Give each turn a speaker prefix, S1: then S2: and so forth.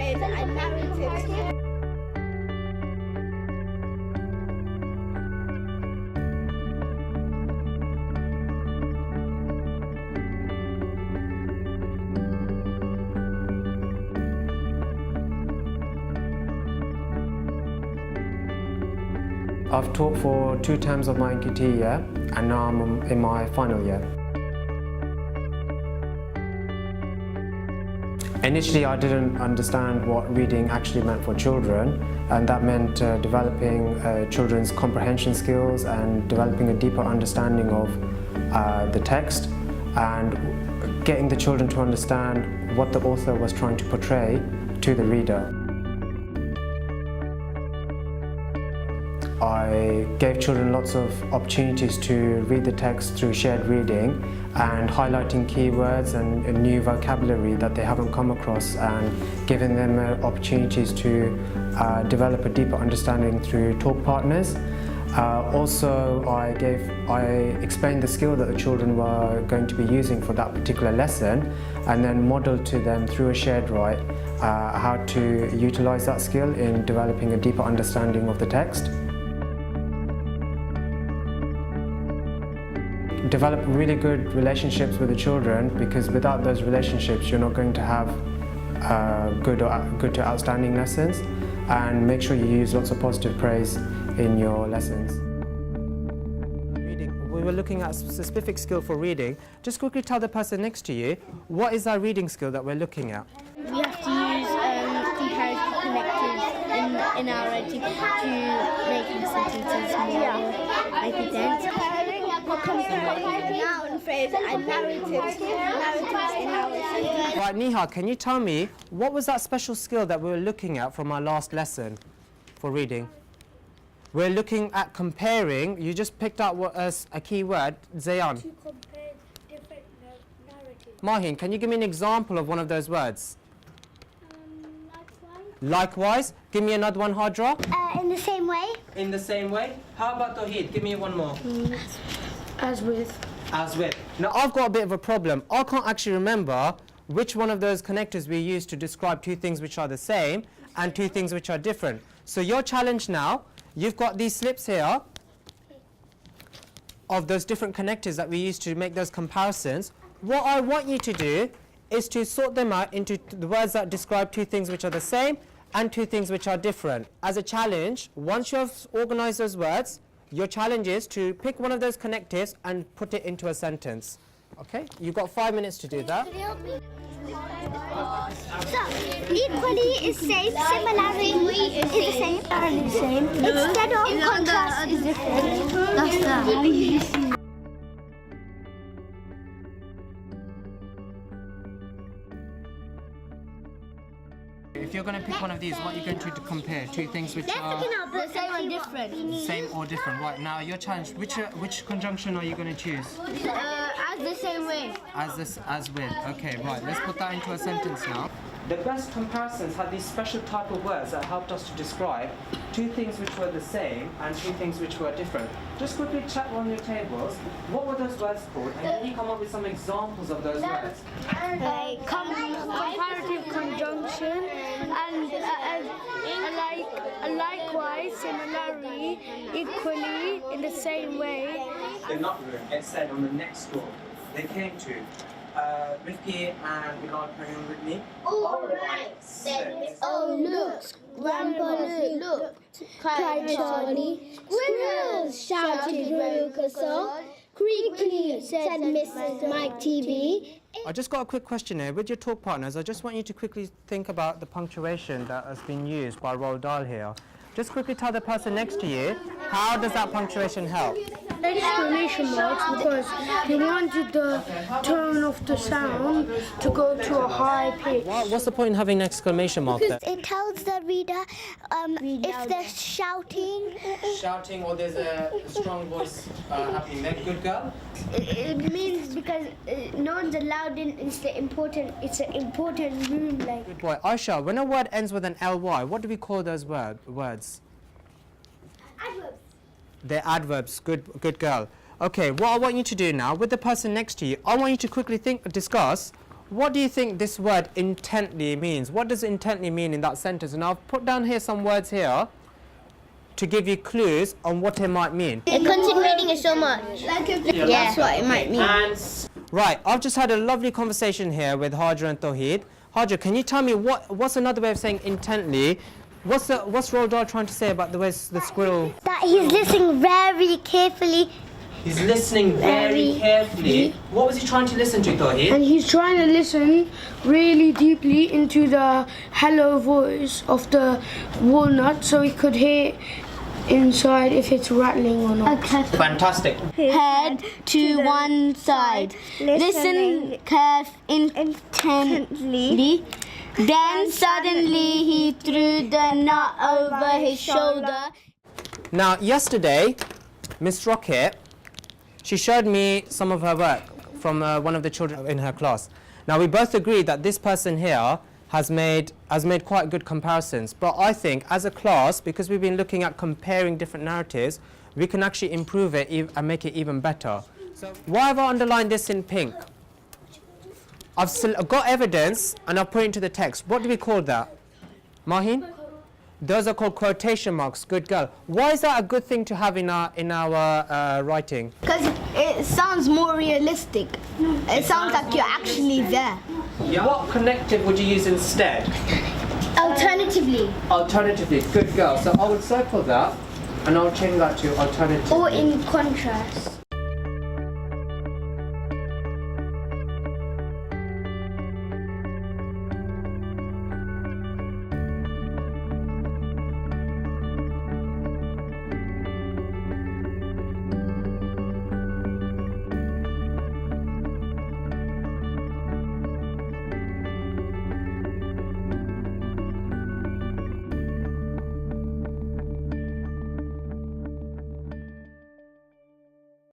S1: phrase and narrative.
S2: I've taught for 2 terms of my NQT year and now I'm in my final year. Initially I didn't understand what reading actually meant for children, and that meant developing children's comprehension skills and developing a deeper understanding of the text and getting the children to understand what the author was trying to portray to the reader. I gave children lots of opportunities to read the text through shared reading and highlighting keywords and new vocabulary that they haven't come across, and giving them opportunities to develop a deeper understanding through talk partners. Also, I explained the skill that the children were going to be using for that particular lesson, and then modeled to them through a shared write how to utilize that skill in developing a deeper understanding of the text. Develop really good relationships with the children, because without those relationships you're not going to have good to outstanding lessons, and make sure you use lots of positive praise in your lessons. Reading. We were looking at a specific skill for reading. Just quickly tell the person next to you, what is our reading skill that we're looking at?
S1: We have to use comparative connectives in our writing to make the sentences more evident. Noun, phrase and narratives in our sentence.
S2: Right, Niha, can you tell me, what was that special skill that we were looking at from our last lesson for reading? We're looking at comparing. You just picked out a key word, Zayan.
S3: To compare different narratives.
S2: Mahin, can you give me an example of one of those words?
S3: Likewise.
S2: Likewise. Give me another one, Hadra.
S1: In the same way.
S2: In the same way. How about Tawheed? Give me one more.
S3: As with.
S2: As with. Now, I've got a bit of a problem. I can't actually remember which one of those connectors we use to describe 2 things which are the same and 2 things which are different. So your challenge now, you've got these slips here of those different connectors that we use to make those comparisons. What I want you to do is to sort them out into the words that describe 2 things which are the same and 2 things which are different. As a challenge, once you have organized those words, your challenge is to pick one of those connectors and put it into a sentence. Okay? You've got 5 minutes to do that.
S1: So, equally is same, similarity is the same. Instead of contrast is different. That's that.
S2: If you're going to pick one of these, what are you going to compare? 2 things which are
S1: The same and different.
S2: same or different. Right, now your challenge, which conjunction are you going to choose?
S1: As the same way.
S2: As with. Okay, right, let's put that into a sentence now. The best comparisons had these special type of words that helped us to describe 2 things which were the same and 2 things which were different. Just quickly check on your tables, what were those words called? And can you come up with some examples of those words?
S3: Comparative conjunction and likewise, similarly, equally, in the same way.
S2: They're not room, it said on the next scroll. They came to Rifki and Bilal, carry on with me.
S1: All right, oh look, Grandpa looked, cried Charlie. Squirrels, shouted Rocasol. Creaky, said Mrs. Mike TV.
S2: I just got a quick question here. With your talk partners, I just want you to quickly think about the punctuation that has been used by Roald Dahl here. Just quickly tell the person next to you, how does that punctuation help?
S3: Exclamation marks, because he wanted the tone of the sound to go to a high pitch.
S2: What's the point in having an exclamation mark there?
S1: It tells the reader if they're shouting.
S2: Shouting, or there's a strong voice happening there. Good girl.
S1: It means because no one's allowed in. It's an important room. Like.
S2: Good boy. Aisha, when a word ends with an ly, what do we call those words?
S1: Adverbs.
S2: They're adverbs. Good girl. Okay, what I want you to do now, with the person next to you, I want you to quickly discuss what do you think this word intently means? What does intently mean in that sentence? And I've put down here some words here to give you clues on what it might mean.
S1: Concentrating is so much.
S3: That's what it might mean.
S2: Right, I've just had a lovely conversation here with Hajar and Tawheed. Hajar, can you tell me what's another way of saying intently? What's Roald Dahl trying to say about the way the squirrel...
S1: That he's listening very carefully.
S2: He's listening very carefully. What was he trying to listen to, Tawheed?
S3: And he's trying to listen really deeply into the hello voice of the walnut so he could hear inside if it's rattling or not.
S1: Okay.
S2: Fantastic.
S1: Head to one side. Listen intently. Then suddenly he threw the nut over his shoulder.
S2: Now, yesterday, Miss Rocket, she showed me some of her work from one of the children in her class. Now, we both agreed that this person here has made quite good comparisons. But I think, as a class, because we've been looking at comparing different narratives, we can actually improve it and make it even better. So, why have I underlined this in pink? I've got evidence, and I've put it into the text. What do we call that? Mahin? Those are called quotation marks. Good girl. Why is that a good thing to have in our writing?
S1: Because it sounds more realistic. It sounds like you're actually there.
S2: Yeah. What connective would you use instead?
S1: Alternatively.
S2: Alternatively. Good girl. So I would circle that, and I'll change that to alternative.
S1: Or in contrast.